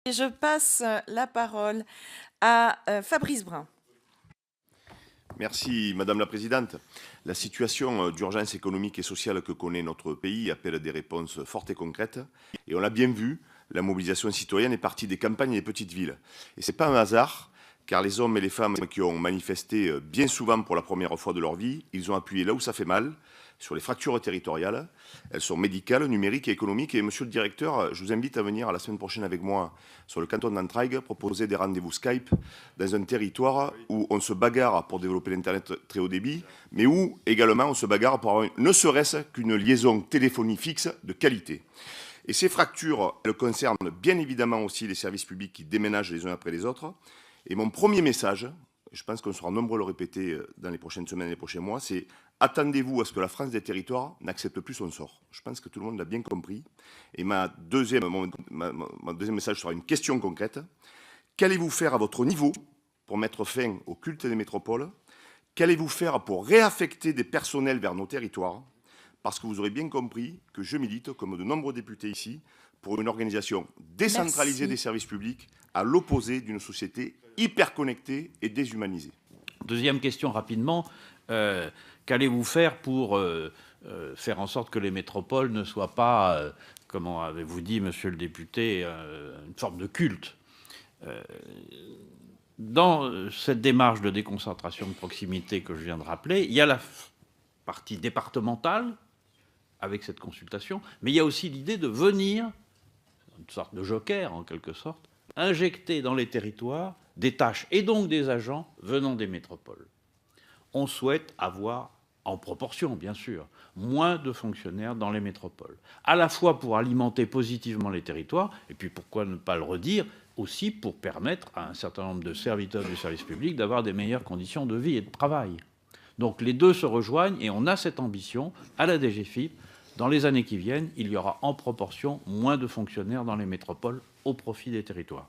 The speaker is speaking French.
Et je passe la parole à Fabrice Brun. Merci Madame la Présidente. La situation d'urgence économique et sociale que connaît notre pays appelle des réponses fortes et concrètes. Et on l'a bien vu, la mobilisation citoyenne est partie des campagnes et des petites villes. Et ce n'est pas un hasard, car les hommes et les femmes qui ont manifesté bien souvent pour la première fois de leur vie, ils ont appuyé là où ça fait mal, sur les fractures territoriales. Elles sont médicales, numériques et économiques. Et monsieur le directeur, je vous invite à venir la semaine prochaine avec moi sur le canton d'Entraigues, proposer des rendez-vous Skype dans un territoire où on se bagarre pour développer l'Internet très haut débit, mais où également on se bagarre pour avoir ne serait-ce qu'une liaison téléphonie fixe de qualité. Et ces fractures, elles concernent bien évidemment aussi les services publics qui déménagent les uns après les autres. Et mon premier message, je pense qu'on sera nombreux à le répéter dans les prochaines semaines et les prochains mois, c'est attendez-vous à ce que la France des territoires n'accepte plus son sort. Je pense que tout le monde l'a bien compris. Et mon deuxième message sera une question concrète. Qu'allez-vous faire à votre niveau pour mettre fin au culte des métropoles? Qu'allez-vous faire pour réaffecter des personnels vers nos territoires? Parce que vous aurez bien compris que je milite, comme de nombreux députés ici, pour une organisation décentralisée des services publics, à l'opposé d'une société hyper connectée et déshumanisée. Deuxième question rapidement. Qu'allez-vous faire pour faire en sorte que les métropoles ne soient pas, comment avez-vous dit, monsieur le député, une forme de culte? Dans cette démarche de déconcentration de proximité que je viens de rappeler, il y a la partie départementale, avec cette consultation, mais il y a aussi l'idée de venir, une sorte de joker en quelque sorte, injecter dans les territoires des tâches et donc des agents venant des métropoles. On souhaite avoir, en proportion bien sûr, moins de fonctionnaires dans les métropoles, à la fois pour alimenter positivement les territoires, et puis pourquoi ne pas le redire, aussi pour permettre à un certain nombre de serviteurs du service public d'avoir des meilleures conditions de vie et de travail. Donc les deux se rejoignent et on a cette ambition à la DGFiP. Dans les années qui viennent, il y aura en proportion moins de fonctionnaires dans les métropoles au profit des territoires.